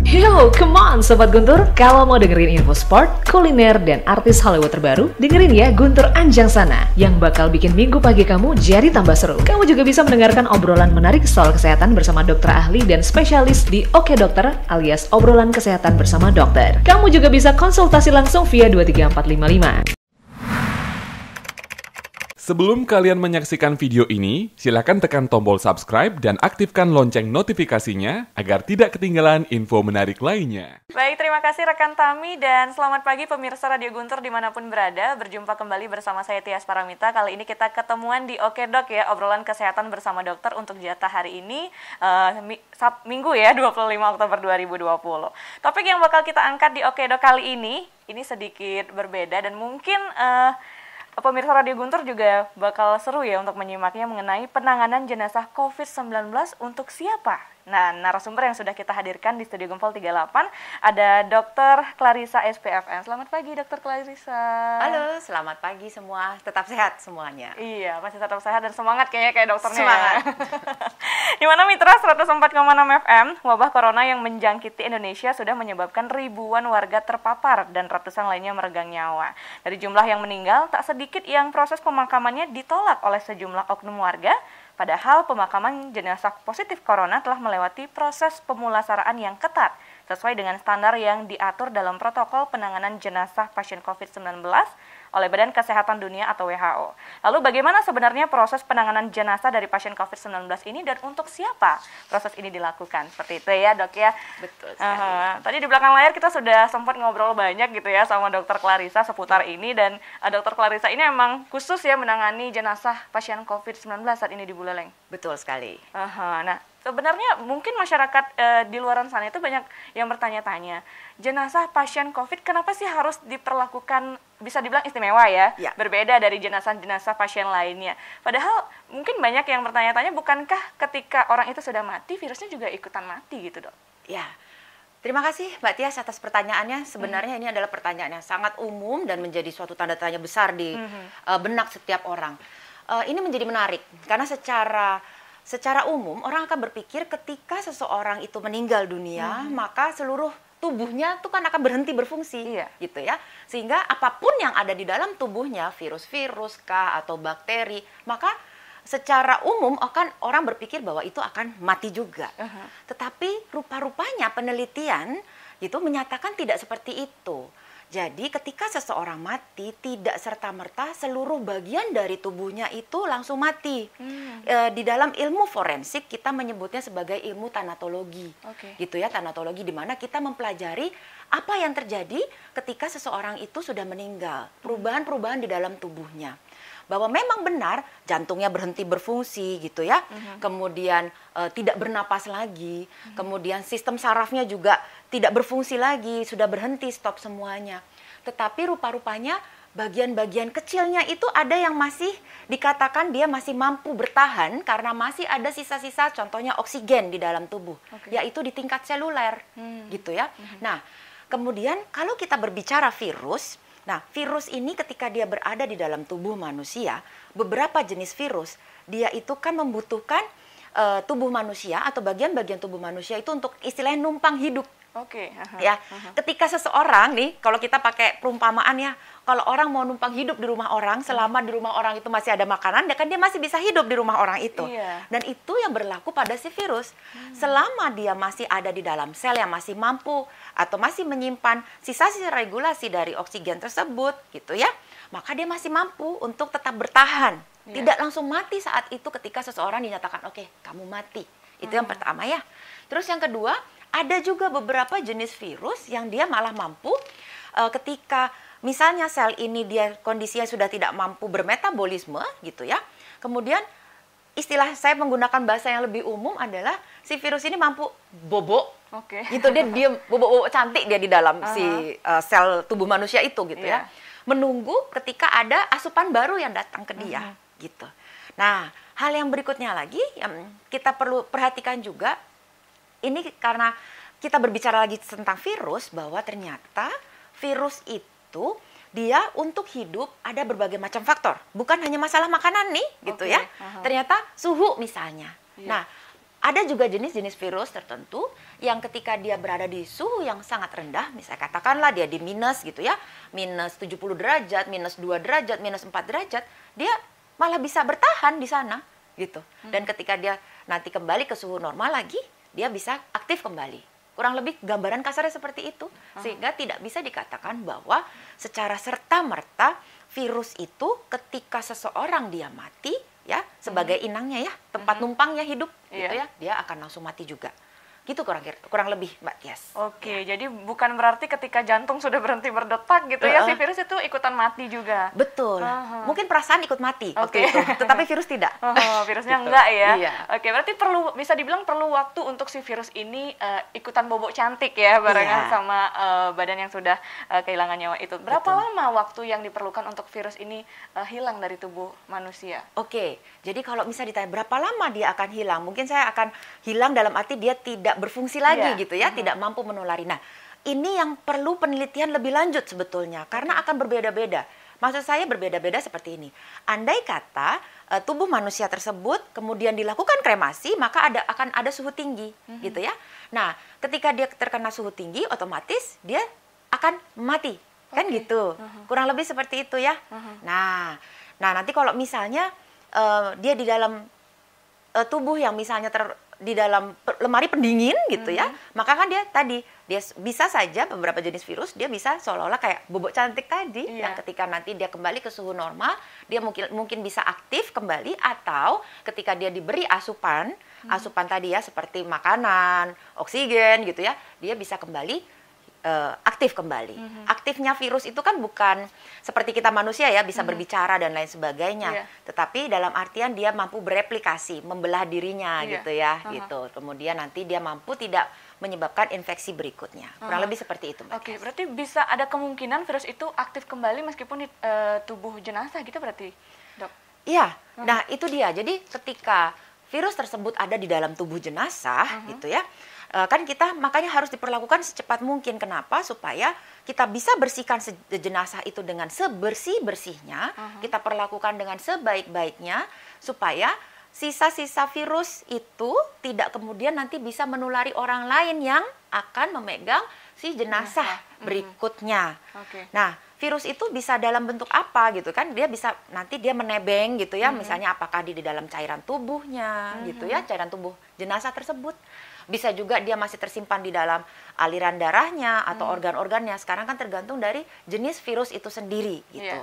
Yo, come on Sobat Guntur. Kalau mau dengerin info sport, kuliner, dan artis Hollywood terbaru, dengerin ya Guntur Anjang Sana, yang bakal bikin minggu pagi kamu jadi tambah seru. Kamu juga bisa mendengarkan obrolan menarik soal kesehatan bersama dokter ahli dan spesialis di Oke Dokter, alias obrolan kesehatan bersama dokter. Kamu juga bisa konsultasi langsung via 23455. Sebelum kalian menyaksikan video ini, silakan tekan tombol subscribe dan aktifkan lonceng notifikasinya agar tidak ketinggalan info menarik lainnya. Baik, terima kasih rekan Tami dan selamat pagi pemirsa Radio Guntur dimanapun berada. Berjumpa kembali bersama saya Tias Paramita. Kali ini kita ketemuan di Oke Dok ya, obrolan kesehatan bersama dokter untuk jatah hari ini, Minggu ya, 25 Oktober 2020. Topik yang bakal kita angkat di Oke Dok kali ini sedikit berbeda dan mungkin pemirsa Radio Guntur juga bakal seru ya untuk menyimaknya mengenai penanganan jenazah COVID-19 untuk siapa? Nah, narasumber yang sudah kita hadirkan di Studio Gempol 38 ada Dr. Clarissa SPFN. Selamat pagi Dr. Clarissa. Halo, selamat pagi semua. Tetap sehat semuanya. Iya, masih tetap sehat dan semangat kayaknya kayak dokternya. Semangat. Ya. Di mana Mitra 104,6 FM, wabah corona yang menjangkiti Indonesia sudah menyebabkan ribuan warga terpapar dan ratusan lainnya meregang nyawa. Dari jumlah yang meninggal, tak sedikit yang proses pemakamannya ditolak oleh sejumlah oknum warga. Padahal pemakaman jenazah positif corona telah melewati proses pemulasaraan yang ketat sesuai dengan standar yang diatur dalam protokol penanganan jenazah pasien COVID-19 oleh Badan Kesehatan Dunia atau WHO. Lalu bagaimana sebenarnya proses penanganan jenazah dari pasien COVID-19 ini dan untuk siapa proses ini dilakukan? Seperti itu ya dok ya? Betul sekali. Tadi di belakang layar kita sudah sempat ngobrol banyak gitu ya sama dokter Clarissa seputar ini dan dokter Clarissa ini emang khusus ya menangani jenazah pasien COVID-19 saat ini di Buleleng. Betul sekali. Nah, sebenarnya mungkin masyarakat di luaran sana itu banyak yang bertanya-tanya, jenazah pasien COVID kenapa sih harus diperlakukan bisa dibilang istimewa ya, berbeda dari jenazah-jenazah pasien lainnya. Padahal mungkin banyak yang bertanya-tanya, bukankah ketika orang itu sudah mati, virusnya juga ikutan mati gitu dok? Ya, terima kasih Mbak Tias atas pertanyaannya. Sebenarnya ini adalah pertanyaan yang sangat umum dan menjadi suatu tanda tanya besar di benak setiap orang. Ini menjadi menarik karena secara umum orang akan berpikir ketika seseorang itu meninggal dunia, maka seluruh tubuhnya itu kan akan berhenti berfungsi, gitu ya. Sehingga apapun yang ada di dalam tubuhnya, virus-virus kah atau bakteri, maka secara umum akan orang berpikir bahwa itu akan mati juga. Tetapi rupa-rupanya penelitian itu menyatakan tidak seperti itu. Jadi ketika seseorang mati, tidak serta-merta seluruh bagian dari tubuhnya itu langsung mati. Di dalam ilmu forensik kita menyebutnya sebagai ilmu tanatologi. Gitu ya, tanatologi di mana kita mempelajari apa yang terjadi ketika seseorang itu sudah meninggal. Perubahan-perubahan di dalam tubuhnya. Bahwa memang benar jantungnya berhenti berfungsi gitu ya. Kemudian tidak bernapas lagi. Kemudian sistem sarafnya juga tidak berfungsi lagi, sudah berhenti, stop semuanya. Tetapi rupa-rupanya bagian-bagian kecilnya itu ada yang masih dikatakan dia masih mampu bertahan karena masih ada sisa-sisa contohnya oksigen di dalam tubuh, yaitu di tingkat seluler gitu ya. Nah, kemudian kalau kita berbicara virus, nah virus ini ketika dia berada di dalam tubuh manusia, beberapa jenis virus, dia itu kan membutuhkan tubuh manusia atau bagian-bagian tubuh manusia itu untuk istilahnya numpang hidup. Ya, ketika seseorang nih, kalau kita pakai perumpamaan ya, kalau orang mau numpang hidup di rumah orang, selama di rumah orang itu masih ada makanan, ya kan dia masih bisa hidup di rumah orang itu. Dan itu yang berlaku pada si virus. Selama dia masih ada di dalam sel yang masih mampu atau masih menyimpan sisa-sisa regulasi dari oksigen tersebut, gitu ya, maka dia masih mampu untuk tetap bertahan. Tidak langsung mati saat itu ketika seseorang dinyatakan, oke, kamu mati. Itu yang pertama ya. Terus yang kedua, ada juga beberapa jenis virus yang dia malah mampu ketika misalnya sel ini dia kondisinya sudah tidak mampu bermetabolisme gitu ya. Kemudian istilah saya menggunakan bahasa yang lebih umum adalah si virus ini mampu bobo. Gitu dia bobo cantik dia di dalam si sel tubuh manusia itu gitu ya. Menunggu ketika ada asupan baru yang datang ke dia gitu. Nah, hal yang berikutnya lagi yang kita perlu perhatikan juga, ini karena kita berbicara lagi tentang virus, bahwa ternyata virus itu dia untuk hidup ada berbagai macam faktor. Bukan hanya masalah makanan nih, gitu ya. Ternyata suhu misalnya. Nah, Ada juga jenis-jenis virus tertentu yang ketika dia berada di suhu yang sangat rendah, misalnya katakanlah dia di minus gitu ya, minus 70 derajat, minus 2 derajat, minus 4 derajat, dia malah bisa bertahan di sana gitu. Dan ketika dia nanti kembali ke suhu normal lagi, dia bisa aktif kembali. Kurang lebih gambaran kasarnya seperti itu. Sehingga tidak bisa dikatakan bahwa secara serta-merta virus itu ketika seseorang dia mati, ya sebagai inangnya ya, tempat numpangnya hidup gitu ya, dia akan langsung mati juga. Gitu kurang lebih Mbak Tias. Oke, jadi bukan berarti ketika jantung sudah berhenti berdetak gitu ya, si virus itu ikutan mati juga. Betul. Mungkin perasaan ikut mati waktu itu, tetapi virus tidak. Virusnya gitu. enggak ya. Iya. Oke, berarti bisa dibilang perlu waktu untuk si virus ini ikutan bobok cantik ya, barengan sama badan yang sudah kehilangan nyawa itu. Berapa lama waktu yang diperlukan untuk virus ini hilang dari tubuh manusia? Oke, jadi kalau misalnya ditanya berapa lama dia akan hilang, mungkin saya akan hilang dalam arti dia tidak berfungsi lagi gitu ya, tidak mampu menulari. Nah, ini yang perlu penelitian lebih lanjut sebetulnya, karena akan berbeda-beda. Maksud saya berbeda-beda seperti ini. Andai kata tubuh manusia tersebut kemudian dilakukan kremasi, maka akan ada suhu tinggi gitu ya. Nah, ketika dia terkena suhu tinggi, otomatis dia akan mati. Kan gitu. Kurang lebih seperti itu ya. Nah, nanti kalau misalnya dia di dalam tubuh yang misalnya di dalam lemari pendingin gitu ya, maka kan dia bisa saja beberapa jenis virus dia bisa seolah-olah kayak bobok cantik tadi, yang ketika nanti dia kembali ke suhu normal, dia mungkin bisa aktif kembali, atau ketika dia diberi asupan tadi ya seperti makanan, oksigen gitu ya, dia bisa kembali aktif kembali. Aktifnya virus itu kan bukan seperti kita manusia ya, bisa berbicara dan lain sebagainya. Tetapi dalam artian dia mampu bereplikasi, membelah dirinya gitu ya, gitu. Kemudian nanti dia mampu tidak menyebabkan infeksi berikutnya. Kurang lebih seperti itu, Mbak. Oke, berarti bisa ada kemungkinan virus itu aktif kembali meskipun di tubuh jenazah gitu berarti, Dok? Iya. Nah, itu dia. Jadi ketika virus tersebut ada di dalam tubuh jenazah gitu ya, kan kita makanya harus diperlakukan secepat mungkin. Kenapa? Supaya kita bisa bersihkan jenazah itu dengan sebersih-bersihnya, kita perlakukan dengan sebaik-baiknya, supaya sisa-sisa virus itu tidak kemudian nanti bisa menulari orang lain yang akan memegang si jenazah berikutnya. Nah, virus itu bisa dalam bentuk apa gitu kan? Dia bisa nanti dia menebeng gitu ya, misalnya apakah di dalam cairan tubuhnya gitu ya, cairan tubuh jenazah tersebut. Bisa juga dia masih tersimpan di dalam aliran darahnya atau organ-organnya. Sekarang kan tergantung dari jenis virus itu sendiri gitu.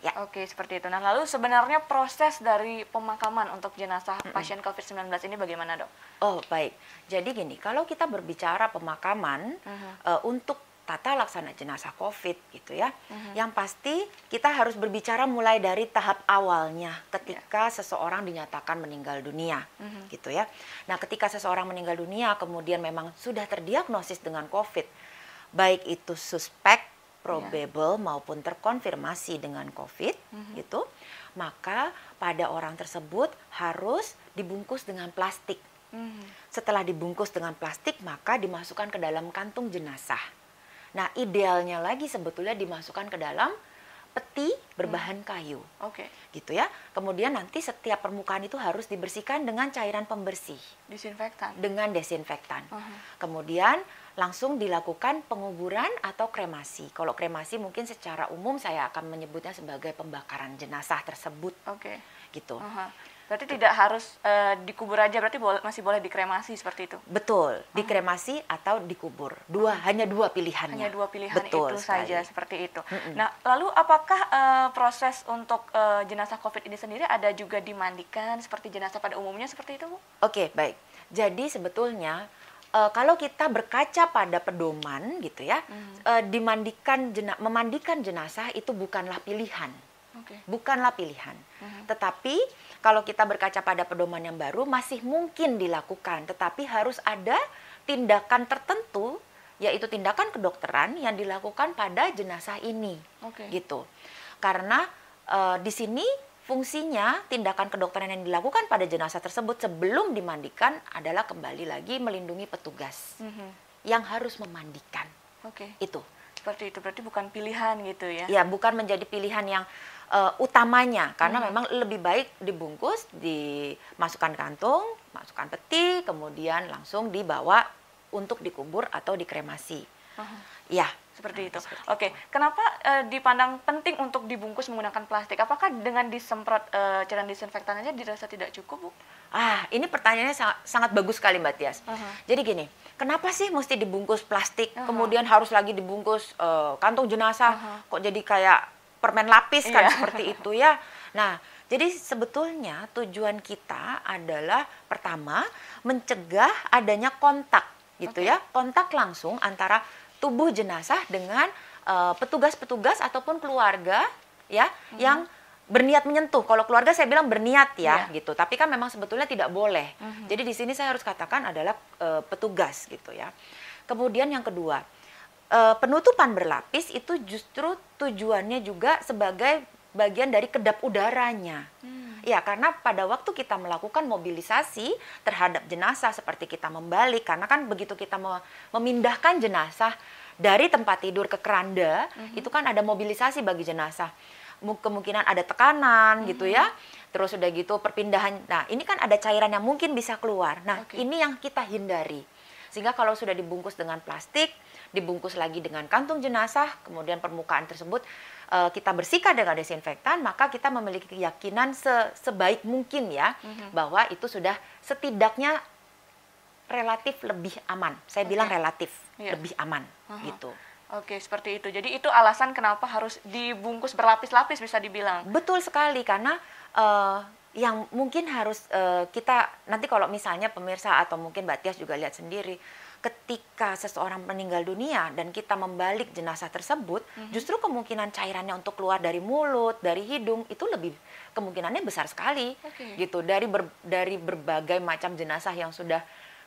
Ya. Oke, seperti itu. Nah, lalu sebenarnya proses dari pemakaman untuk jenazah pasien COVID-19 ini bagaimana, Dok? Oh, baik. Jadi gini, kalau kita berbicara pemakaman untuk tata laksana jenazah COVID gitu ya, yang pasti kita harus berbicara mulai dari tahap awalnya ketika seseorang dinyatakan meninggal dunia gitu ya. Nah, ketika seseorang meninggal dunia kemudian memang sudah terdiagnosis dengan COVID, baik itu suspek, probable maupun terkonfirmasi dengan COVID gitu, maka pada orang tersebut harus dibungkus dengan plastik. Setelah dibungkus dengan plastik, maka dimasukkan ke dalam kantung jenazah. Nah, idealnya lagi sebetulnya dimasukkan ke dalam peti berbahan kayu. Gitu ya. Kemudian nanti setiap permukaan itu harus dibersihkan dengan cairan pembersih. Disinfektan. Dengan desinfektan. Kemudian langsung dilakukan penguburan atau kremasi. Kalau kremasi mungkin secara umum saya akan menyebutnya sebagai pembakaran jenazah tersebut. Gitu. Berarti tidak harus dikubur aja, berarti masih boleh dikremasi seperti itu? Betul, dikremasi atau dikubur. Hanya dua pilihannya. Hanya dua pilihan. Betul itu sekali. saja, seperti itu. Nah, lalu apakah proses untuk jenazah COVID ini sendiri ada juga dimandikan seperti jenazah pada umumnya seperti itu, Bu? Oke, baik. Jadi sebetulnya kalau kita berkaca pada pedoman gitu ya, memandikan jenazah itu bukanlah pilihan. Bukanlah pilihan. Tetapi kalau kita berkaca pada pedoman yang baru masih mungkin dilakukan, tetapi harus ada tindakan tertentu, yaitu tindakan kedokteran yang dilakukan pada jenazah ini. Gitu. Karena di sini fungsinya tindakan kedokteran yang dilakukan pada jenazah tersebut sebelum dimandikan adalah kembali lagi melindungi petugas yang harus memandikan. Itu. seperti itu. Berarti bukan pilihan gitu ya? Ya, bukan menjadi pilihan yang utamanya, karena memang lebih baik dibungkus, dimasukkan kantung, masukkan peti, kemudian langsung dibawa untuk dikubur atau dikremasi. Ya, seperti itu. seperti Oke, kenapa dipandang penting untuk dibungkus menggunakan plastik? Apakah dengan disemprot cairan disinfektan aja dirasa tidak cukup, Bu? Ini pertanyaannya sangat bagus sekali, Mbak Tias. Jadi gini, kenapa sih mesti dibungkus plastik, kemudian harus lagi dibungkus kantung jenazah, kok jadi kayak permen lapis kan seperti itu ya. Nah, jadi sebetulnya tujuan kita adalah pertama mencegah adanya kontak gitu ya, kontak langsung antara tubuh jenazah dengan petugas-petugas ataupun keluarga ya yang berniat menyentuh. Kalau keluarga saya bilang berniat ya gitu, tapi kan memang sebetulnya tidak boleh. Jadi di sini saya harus katakan adalah petugas gitu ya. Kemudian yang kedua, penutupan berlapis itu justru tujuannya juga sebagai bagian dari kedap udaranya. Ya, karena pada waktu kita melakukan mobilisasi terhadap jenazah seperti kita membalik, karena kan begitu kita memindahkan jenazah dari tempat tidur ke keranda, itu kan ada mobilisasi bagi jenazah. Kemungkinan ada tekanan gitu ya. Terus udah gitu perpindahan. Nah, ini kan ada cairan yang mungkin bisa keluar. Nah, ini yang kita hindari. Sehingga kalau sudah dibungkus dengan plastik, dibungkus lagi dengan kantung jenazah, kemudian permukaan tersebut kita bersihkan dengan desinfektan, maka kita memiliki keyakinan sebaik mungkin ya, bahwa itu sudah setidaknya relatif lebih aman. Saya bilang relatif lebih aman gitu. Oke, seperti itu. Jadi itu alasan kenapa harus dibungkus berlapis-lapis bisa dibilang. Betul sekali, karena yang mungkin harus kita nanti kalau misalnya pemirsa atau mungkin Mbak Tias juga lihat sendiri, ketika seseorang meninggal dunia dan kita membalik jenazah tersebut, justru kemungkinan cairannya untuk keluar dari mulut, dari hidung itu lebih kemungkinannya besar sekali, gitu. Dari berbagai macam jenazah yang sudah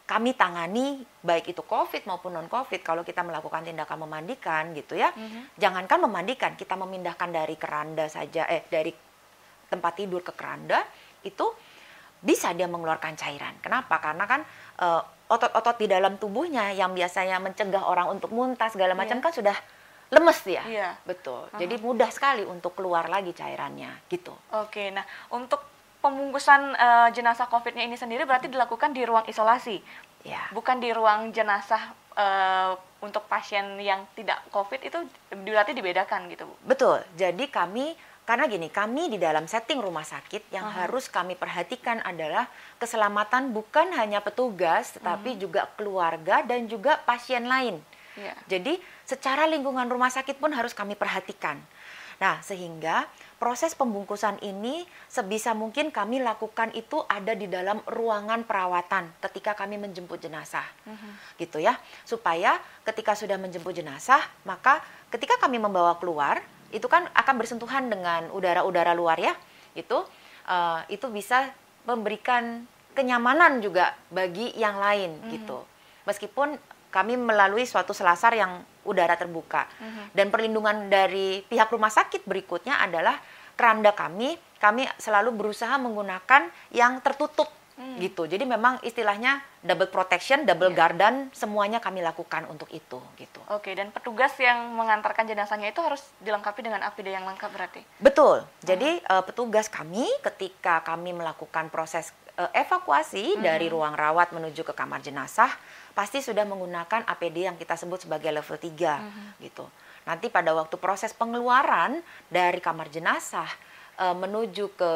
kami tangani, baik itu COVID maupun non-COVID, kalau kita melakukan tindakan memandikan, gitu ya, jangankan memandikan, kita memindahkan dari keranda saja, dari tempat tidur ke keranda, itu bisa dia mengeluarkan cairan. Kenapa? Karena kan otot-otot di dalam tubuhnya yang biasanya mencegah orang untuk muntah segala macam kan sudah lemes ya. Betul. Jadi mudah sekali untuk keluar lagi cairannya gitu. Oke, nah untuk pembungkusan jenazah COVID-nya ini sendiri berarti dilakukan di ruang isolasi. Bukan di ruang jenazah untuk pasien yang tidak COVID, itu berarti dibedakan gitu, Bu? Betul. Jadi karena gini, kami di dalam setting rumah sakit yang harus kami perhatikan adalah keselamatan bukan hanya petugas, tetapi juga keluarga dan juga pasien lain. Jadi secara lingkungan rumah sakit pun harus kami perhatikan. Nah, sehingga proses pembungkusan ini sebisa mungkin kami lakukan itu ada di dalam ruangan perawatan ketika kami menjemput jenazah. Gitu ya. Supaya ketika sudah menjemput jenazah, maka ketika kami membawa keluar, itu kan akan bersentuhan dengan udara-udara luar ya, itu bisa memberikan kenyamanan juga bagi yang lain gitu. Meskipun kami melalui suatu selasar yang udara terbuka, dan perlindungan dari pihak rumah sakit berikutnya adalah keranda kami selalu berusaha menggunakan yang tertutup. Gitu. Jadi memang istilahnya double protection, double garden, semuanya kami lakukan untuk itu gitu. Oke, dan petugas yang mengantarkan jenazahnya itu harus dilengkapi dengan APD yang lengkap berarti? Betul. Jadi petugas kami ketika kami melakukan proses evakuasi dari ruang rawat menuju ke kamar jenazah pasti sudah menggunakan APD yang kita sebut sebagai level 3 gitu. Nanti pada waktu proses pengeluaran dari kamar jenazah menuju ke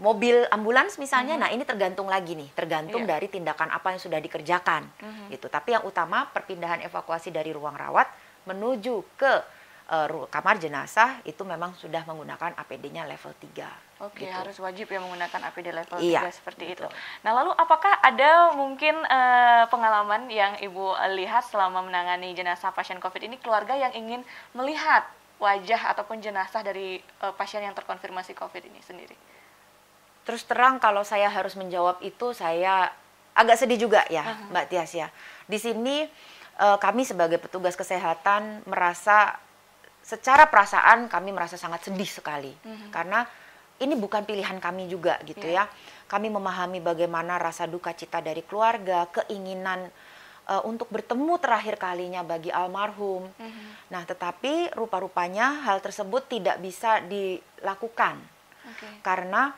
mobil ambulans misalnya, nah ini tergantung lagi nih, tergantung dari tindakan apa yang sudah dikerjakan, gitu. Tapi yang utama perpindahan evakuasi dari ruang rawat menuju ke kamar jenazah itu memang sudah menggunakan APD-nya level 3. Oke, gitu. Harus wajib ya menggunakan APD level 3 seperti betul. itu. Nah, lalu apakah ada mungkin pengalaman yang Ibu lihat selama menangani jenazah pasien COVID ini, keluarga yang ingin melihat wajah ataupun jenazah dari pasien yang terkonfirmasi COVID ini sendiri? Terus terang kalau saya harus menjawab itu, saya agak sedih juga ya, Mbak Tias ya. Di sini kami sebagai petugas kesehatan merasa, secara perasaan kami merasa sangat sedih sekali. Karena ini bukan pilihan kami juga gitu ya. Kami memahami bagaimana rasa duka cita dari keluarga, keinginan untuk bertemu terakhir kalinya bagi almarhum. Nah, tetapi rupa-rupanya hal tersebut tidak bisa dilakukan. Karena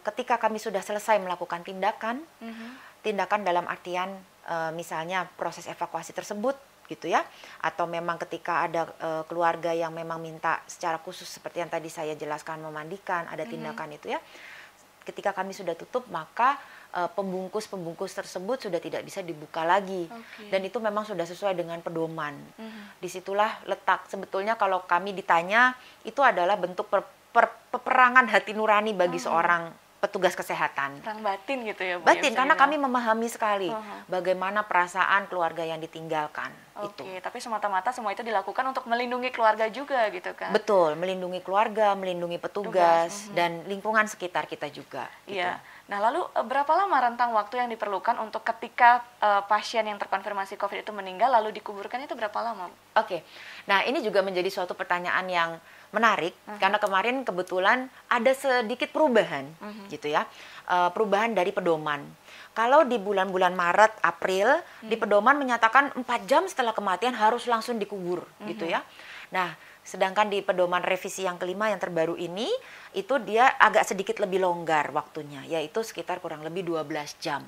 ketika kami sudah selesai melakukan tindakan, tindakan dalam artian misalnya proses evakuasi tersebut gitu ya, atau memang ketika ada keluarga yang memang minta secara khusus seperti yang tadi saya jelaskan memandikan, ada tindakan itu ya. Ketika kami sudah tutup, maka pembungkus-pembungkus tersebut sudah tidak bisa dibuka lagi. Dan itu memang sudah sesuai dengan pedoman. Disitulah letak sebetulnya kalau kami ditanya, itu adalah bentuk peperangan hati nurani bagi seorang petugas kesehatan. Perang batin gitu ya, Bu? Batin, karena kami memahami sekali bagaimana perasaan keluarga yang ditinggalkan. Oke, tapi semata-mata semua itu dilakukan untuk melindungi keluarga juga gitu kan? Betul, melindungi keluarga, melindungi petugas, dan lingkungan sekitar kita juga. Iya. Nah, lalu berapa lama rentang waktu yang diperlukan untuk ketika pasien yang terkonfirmasi COVID itu meninggal lalu dikuburkan itu berapa lama? Oke, nah ini juga menjadi suatu pertanyaan yang menarik karena kemarin kebetulan ada sedikit perubahan gitu ya, perubahan dari pedoman. Kalau di bulan-bulan Maret, April, di pedoman menyatakan 4 jam setelah kematian harus langsung dikubur gitu ya. Nah, sedangkan di pedoman revisi yang kelima yang terbaru ini, itu dia agak sedikit lebih longgar waktunya, yaitu sekitar kurang lebih 12 jam.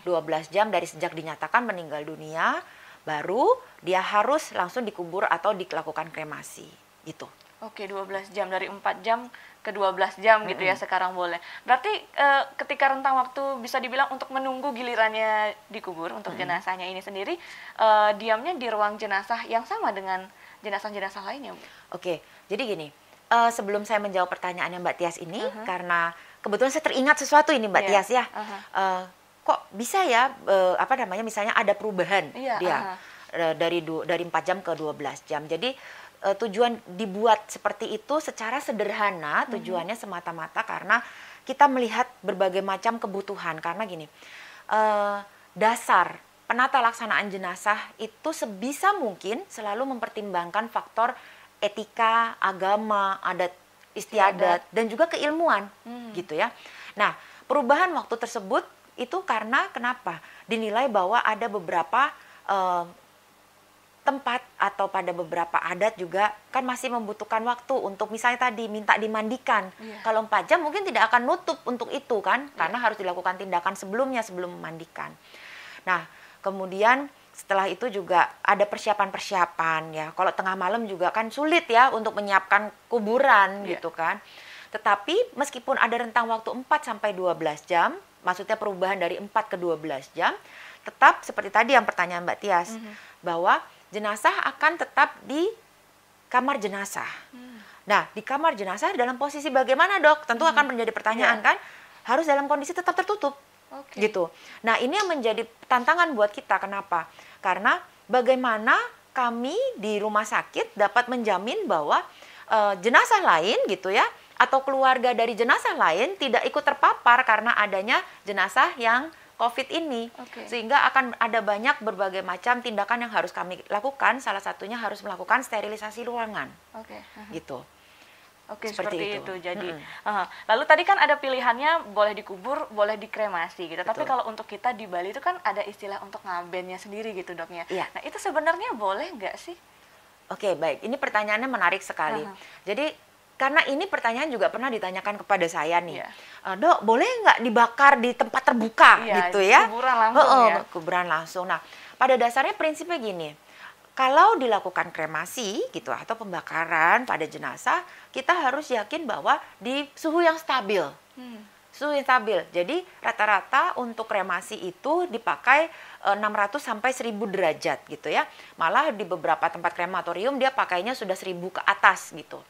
12 jam dari sejak dinyatakan meninggal dunia, baru dia harus langsung dikubur atau dilakukan kremasi gitu. Oke, 12 jam, dari 4 jam ke 12 jam gitu ya sekarang boleh. Berarti ketika rentang waktu bisa dibilang untuk menunggu gilirannya dikubur untuk jenazahnya ini sendiri, diamnya di ruang jenazah yang sama dengan jenazah-jenazah lainnya, Bu? Oke, jadi gini, sebelum saya menjawab pertanyaannya Mbak Tias ini, karena kebetulan saya teringat sesuatu ini Mbak Tias ya, kok bisa ya, misalnya ada perubahan dari 4 jam ke 12 jam. Jadi tujuan dibuat seperti itu secara sederhana, tujuannya semata-mata karena kita melihat berbagai macam kebutuhan. Karena gini, dasar penata laksanaan jenazah itu sebisa mungkin selalu mempertimbangkan faktor etika, agama, adat istiadat, dan juga keilmuan gitu ya. Nah, perubahan waktu tersebut itu karena kenapa? Dinilai bahwa ada beberapa tempat atau pada beberapa adat juga kan masih membutuhkan waktu untuk misalnya tadi minta dimandikan. Kalau 4 jam mungkin tidak akan nutup untuk itu kan, karena harus dilakukan tindakan sebelumnya sebelum memandikan. Nah, kemudian setelah itu juga ada persiapan-persiapan ya. Kalau tengah malam juga kan sulit ya untuk menyiapkan kuburan gitu kan. Tetapi meskipun ada rentang waktu 4 sampai 12 jam, maksudnya perubahan dari 4 ke 12 jam, tetap seperti tadi yang pertanyaan Mbak Tias, bahwa jenazah akan tetap di kamar jenazah. Nah, di kamar jenazah dalam posisi bagaimana, Dok? Tentu akan menjadi pertanyaan kan? Harus dalam kondisi tetap tertutup. Gitu. Nah, ini yang menjadi tantangan buat kita. Kenapa? Karena bagaimana kami di rumah sakit dapat menjamin bahwa jenazah lain gitu ya, atau keluarga dari jenazah lain tidak ikut terpapar karena adanya jenazah yang COVID ini, sehingga akan ada banyak berbagai macam tindakan yang harus kami lakukan. Salah satunya harus melakukan sterilisasi ruangan, gitu. Seperti itu. Jadi, lalu tadi kan ada pilihannya boleh dikubur, boleh dikremasi gitu. Tapi kalau untuk kita di Bali itu kan ada istilah untuk ngabennya sendiri gitu, Doknya. Nah, itu sebenarnya boleh nggak sih? Oke, baik. Ini pertanyaannya menarik sekali. Jadi karena ini pertanyaan juga pernah ditanyakan kepada saya nih, Dok, boleh nggak dibakar di tempat terbuka gitu ya? Kuburan langsung ya? Kuburan langsung. Nah, pada dasarnya prinsipnya gini, kalau dilakukan kremasi gitu atau pembakaran pada jenazah, kita harus yakin bahwa di suhu yang stabil. Suhu yang stabil. Jadi rata-rata untuk kremasi itu dipakai 600 sampai 1000 derajat gitu ya. Malah di beberapa tempat krematorium dia pakainya sudah 1000 ke atas gitu.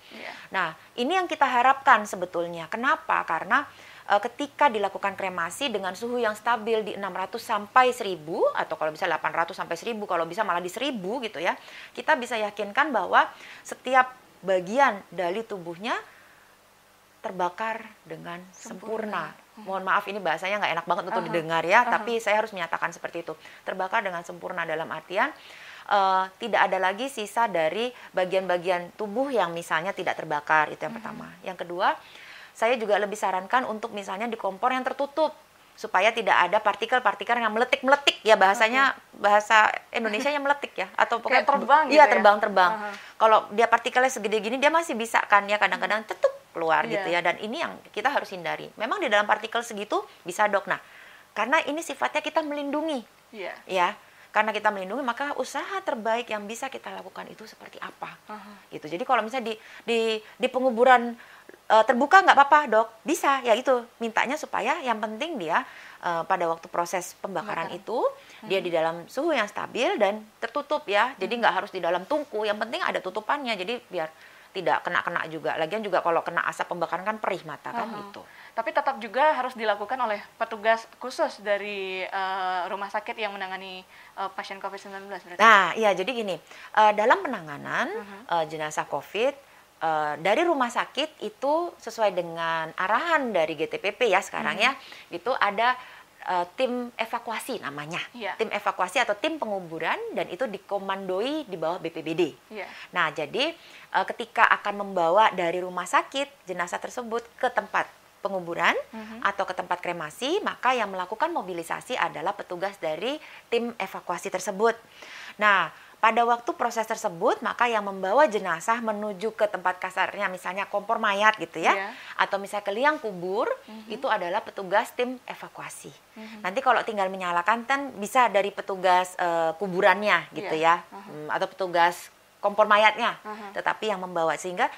Nah, ini yang kita harapkan sebetulnya. Kenapa? Karena ketika dilakukan kremasi dengan suhu yang stabil di 600 sampai 1000 atau kalau bisa 800 sampai 1000, kalau bisa malah di 1000 gitu ya. Kita bisa yakinkan bahwa setiap bagian dari tubuhnya terbakar dengan sempurna. Mohon maaf ini bahasanya nggak enak banget untuk didengar ya, tapi saya harus menyatakan seperti itu. Terbakar dengan sempurna dalam artian tidak ada lagi sisa dari bagian-bagian tubuh yang misalnya tidak terbakar, itu yang pertama. Yang kedua, saya juga lebih sarankan untuk misalnya di kompor yang tertutup. supaya tidak ada partikel-partikel yang meletik-meletik ya, bahasanya bahasa Indonesianya meletik ya, atau pokoknya terbang gitu iya, ya? terbang. Kalau dia partikelnya segede gini dia masih bisa kan ya kadang-kadang tetuk keluar gitu ya, dan ini yang kita harus hindari. Memang di dalam partikel segitu bisa Dok. Nah, karena ini sifatnya kita melindungi. Ya. Karena kita melindungi, maka usaha terbaik yang bisa kita lakukan itu seperti apa? Gitu. Jadi kalau misalnya di penguburan terbuka nggak apa-apa Dok, bisa ya, itu mintanya supaya yang penting dia pada waktu proses pembakaran itu dia di dalam suhu yang stabil dan tertutup ya, jadi nggak harus di dalam tungku, yang penting ada tutupannya, jadi biar tidak kena juga. Lagian juga kalau kena asap pembakaran kan perih mata kan gitu. Tapi tetap juga harus dilakukan oleh petugas khusus dari rumah sakit yang menangani pasien COVID-19 berarti. Nah, iya, jadi gini, dalam penanganan jenazah COVID dari rumah sakit itu sesuai dengan arahan dari GTPP ya sekarang ya, itu ada tim evakuasi namanya, tim evakuasi atau tim penguburan, dan itu dikomandoi di bawah BPBD. Nah, jadi ketika akan membawa dari rumah sakit jenazah tersebut ke tempat penguburan atau ke tempat kremasi, maka yang melakukan mobilisasi adalah petugas dari tim evakuasi tersebut. Nah, pada waktu proses tersebut, maka yang membawa jenazah menuju ke tempat kasarnya, misalnya kompor mayat gitu ya, atau misalnya ke liang kubur, itu adalah petugas tim evakuasi. Nanti kalau tinggal menyalakan kan bisa dari petugas kuburannya gitu ya, atau petugas kompor mayatnya, tetapi yang membawa, sehingga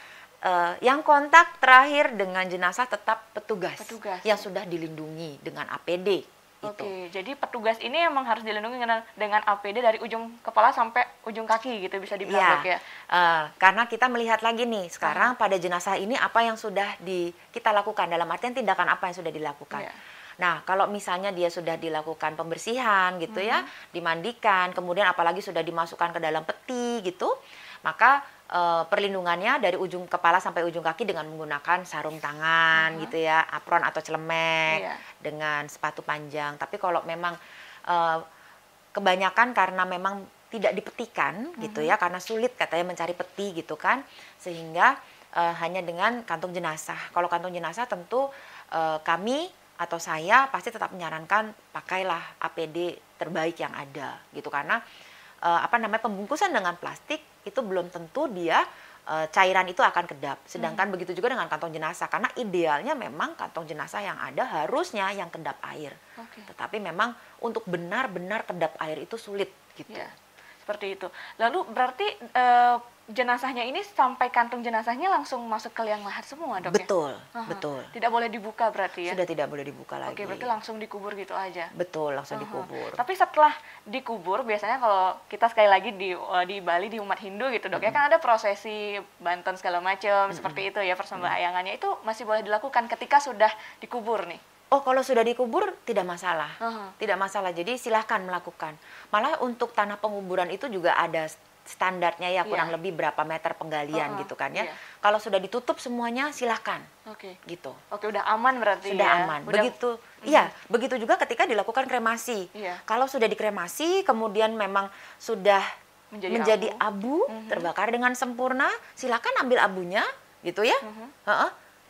yang kontak terakhir dengan jenazah tetap petugas. Yang sudah dilindungi dengan APD. Oke, jadi petugas ini emang harus dilindungi dengan APD dari ujung kepala sampai ujung kaki gitu, bisa dibilang ya? Karena kita melihat lagi nih, sekarang pada jenazah ini apa yang sudah kita lakukan, dalam artian tindakan apa yang sudah dilakukan. Nah, kalau misalnya dia sudah dilakukan pembersihan gitu ya, dimandikan, kemudian apalagi sudah dimasukkan ke dalam peti gitu, maka perlindungannya dari ujung kepala sampai ujung kaki dengan menggunakan sarung tangan gitu ya, apron atau celemek, dengan sepatu panjang. Tapi kalau memang kebanyakan karena memang tidak dipetikan gitu ya, karena sulit katanya mencari peti gitu kan, sehingga hanya dengan kantung jenazah. Kalau kantung jenazah tentu kami atau saya pasti tetap menyarankan pakailah APD terbaik yang ada gitu, karena pembungkusan dengan plastik itu belum tentu dia cairan itu akan kedap. Sedangkan begitu juga dengan kantong jenazah, karena idealnya memang kantong jenazah yang ada harusnya yang kedap air. Tetapi memang untuk benar-benar kedap air itu sulit gitu. Seperti itu. Lalu berarti jenazahnya ini sampai kantung jenazahnya langsung masuk ke liang lahat semua, Dok? Betul, betul. Tidak boleh dibuka berarti ya? Sudah tidak boleh dibuka lagi. Oke, berarti langsung dikubur gitu aja? Betul, langsung dikubur. Tapi setelah dikubur, biasanya kalau kita sekali lagi di Bali, di umat Hindu gitu, Dok, ya kan ada prosesi banten segala macam, seperti itu ya, persembahyangannya itu masih boleh dilakukan ketika sudah dikubur nih? Oh, kalau sudah dikubur tidak masalah. Tidak masalah, jadi silahkan melakukan. Malah untuk tanah penguburan itu juga ada standarnya ya, kurang lebih berapa meter penggalian gitu kan ya. Kalau sudah ditutup semuanya silahkan. Gitu. Oke, udah aman berarti sudah ya. Aman. Begitu. Iya, begitu juga ketika dilakukan kremasi. Kalau sudah dikremasi kemudian memang sudah menjadi abu, terbakar dengan sempurna, silakan ambil abunya gitu ya.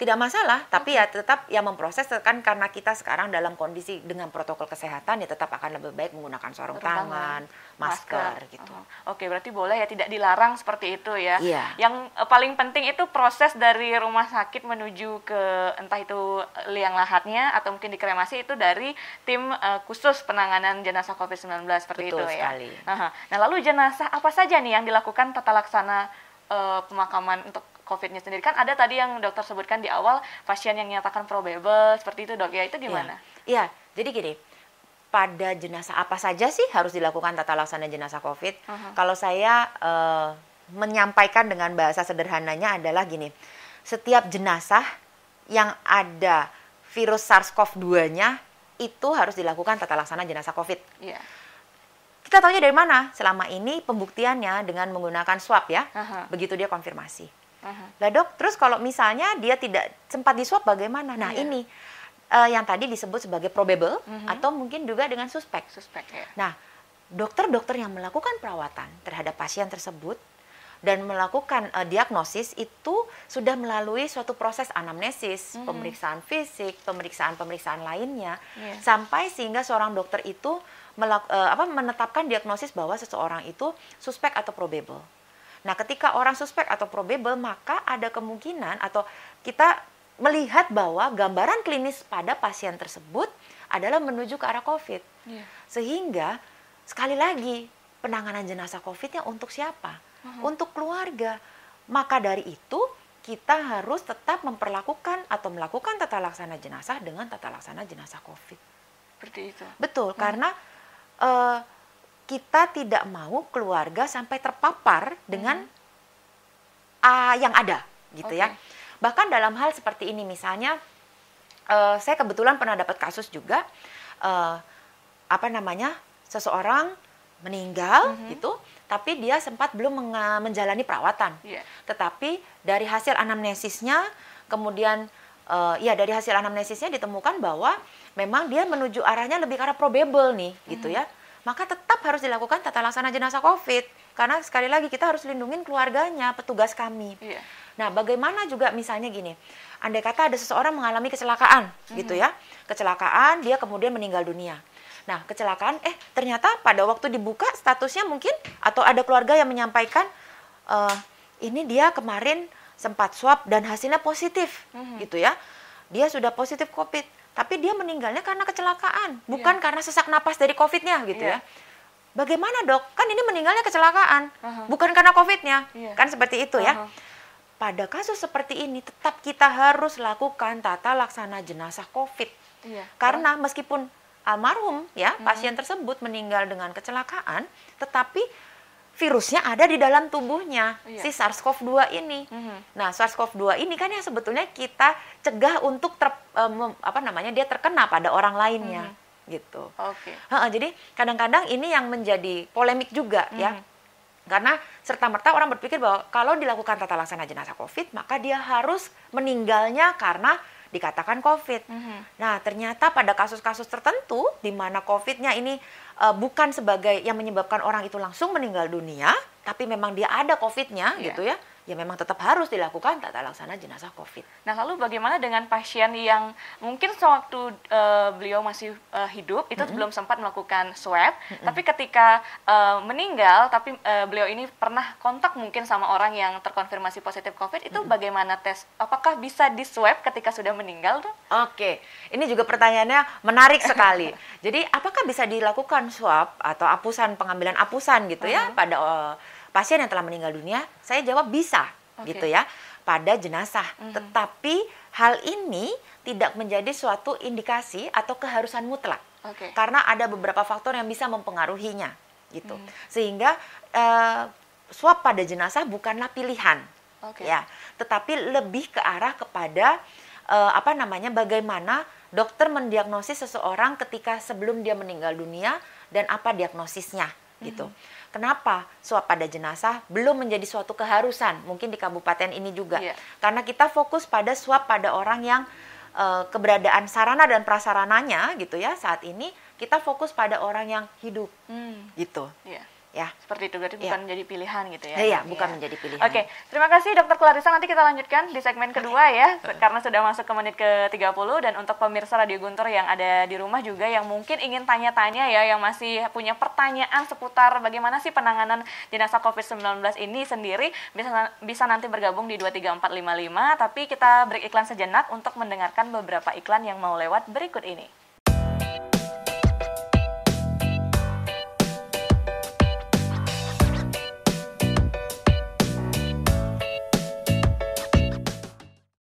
Tidak masalah, tapi ya tetap yang memproses kan, karena kita sekarang dalam kondisi dengan protokol kesehatan ya tetap akan lebih baik menggunakan sarung tangan, masker gitu. Oke, berarti boleh ya, tidak dilarang seperti itu ya. Iya. Yang paling penting itu proses dari rumah sakit menuju ke entah itu liang lahatnya atau mungkin dikremasi itu dari tim khusus penanganan jenazah COVID-19 seperti Betul itu sekali. ya. Nah, lalu jenazah apa saja nih yang dilakukan tata laksana pemakaman untuk COVID-nya sendiri? Kan ada tadi yang dokter sebutkan di awal, pasien yang dinyatakan probable, seperti itu, Dok, ya, itu gimana? Iya, jadi gini, pada jenazah apa saja sih harus dilakukan tata laksana jenazah COVID? Kalau saya menyampaikan dengan bahasa sederhananya adalah gini, setiap jenazah yang ada virus SARS-CoV-2-nya itu harus dilakukan tata laksana jenazah COVID. Kita tahunya dari mana? Selama ini pembuktiannya dengan menggunakan swab ya, begitu dia konfirmasi. Lah Dok, terus kalau misalnya dia tidak sempat di swab bagaimana? Nah ini yang tadi disebut sebagai probable atau mungkin juga dengan suspek. Ya. Nah, dokter-dokter yang melakukan perawatan terhadap pasien tersebut dan melakukan diagnosis itu sudah melalui suatu proses anamnesis, pemeriksaan fisik, pemeriksaan lainnya, sampai sehingga seorang dokter itu menetapkan diagnosis bahwa seseorang itu suspek atau probable. Nah, ketika orang suspek atau probable, maka ada kemungkinan atau kita melihat bahwa gambaran klinis pada pasien tersebut adalah menuju ke arah COVID. Sehingga, sekali lagi, penanganan jenazah COVID-nya untuk siapa? Untuk keluarga. Maka dari itu, kita harus tetap memperlakukan atau melakukan tata laksana jenazah dengan tata laksana jenazah COVID. Seperti itu. Betul, karena kita tidak mau keluarga sampai terpapar dengan yang ada, gitu ya. Bahkan dalam hal seperti ini, misalnya, saya kebetulan pernah dapat kasus juga, seseorang meninggal, gitu, tapi dia sempat belum menjalani perawatan. Tetapi dari hasil anamnesisnya, kemudian, dari hasil anamnesisnya ditemukan bahwa memang dia menuju arahnya lebih ke arah probable nih, gitu ya. Maka tetap harus dilakukan tata laksana jenazah COVID. Karena sekali lagi kita harus lindungin keluarganya, petugas kami. Nah, bagaimana juga misalnya gini, andai kata ada seseorang mengalami kecelakaan, gitu ya. Kecelakaan, dia kemudian meninggal dunia. Nah, kecelakaan, ternyata pada waktu dibuka statusnya mungkin, atau ada keluarga yang menyampaikan, ini dia kemarin sempat swab dan hasilnya positif, gitu ya. Dia sudah positif COVID. Tapi dia meninggalnya karena kecelakaan, bukan karena sesak napas dari COVID-nya, gitu ya. Bagaimana dok? Kan ini meninggalnya kecelakaan, bukan karena COVID-nya. Kan seperti itu ya. Pada kasus seperti ini, tetap kita harus lakukan tata laksana jenazah COVID. Karena meskipun almarhum, ya, pasien tersebut meninggal dengan kecelakaan, tetapi virusnya ada di dalam tubuhnya, si SARS-CoV-2 ini. Nah, SARS-CoV-2 ini kan yang sebetulnya kita cegah untuk dia terkena pada orang lainnya, gitu. Jadi kadang-kadang ini yang menjadi polemik juga, ya. Karena serta-merta orang berpikir bahwa kalau dilakukan tata laksana jenazah COVID, maka dia harus meninggalnya karena dikatakan COVID. Nah, ternyata pada kasus-kasus tertentu di mana COVID-nya ini bukan sebagai yang menyebabkan orang itu langsung meninggal dunia, tapi memang dia ada COVID-nya, gitu ya. Ya memang tetap harus dilakukan tata laksana jenazah COVID. Nah, lalu bagaimana dengan pasien yang mungkin sewaktu beliau masih hidup itu belum sempat melakukan swab, tapi ketika meninggal, tapi beliau ini pernah kontak mungkin sama orang yang terkonfirmasi positif COVID, itu bagaimana tes? Apakah bisa di swab ketika sudah meninggal tuh? Oke, ini juga pertanyaannya menarik sekali. Jadi, apakah bisa dilakukan swab atau pengambilan apusan gitu ya pada pasien yang telah meninggal dunia? Saya jawab bisa, gitu ya, pada jenazah. Tetapi hal ini tidak menjadi suatu indikasi atau keharusan mutlak, karena ada beberapa faktor yang bisa mempengaruhinya, gitu. Sehingga swab pada jenazah bukanlah pilihan, ya, tetapi lebih ke arah kepada bagaimana dokter mendiagnosis seseorang ketika sebelum dia meninggal dunia dan apa diagnosisnya, gitu. Kenapa swab pada jenazah belum menjadi suatu keharusan, mungkin di kabupaten ini juga. Karena kita fokus pada swab pada orang yang keberadaan sarana dan prasarananya, gitu ya, saat ini kita fokus pada orang yang hidup, gitu. Ya, seperti itu, berarti bukan menjadi pilihan gitu ya. Iya, bukan menjadi pilihan. Oke, terima kasih Dokter Clarissa. Nanti kita lanjutkan di segmen kedua ya, karena sudah masuk ke menit ke-30. Dan untuk pemirsa Radio Guntur yang ada di rumah juga yang mungkin ingin tanya-tanya ya, yang masih punya pertanyaan seputar bagaimana sih penanganan jenazah COVID-19 ini sendiri, bisa nanti bergabung di 23455. Tapi kita break iklan sejenak untuk mendengarkan beberapa iklan yang mau lewat berikut ini.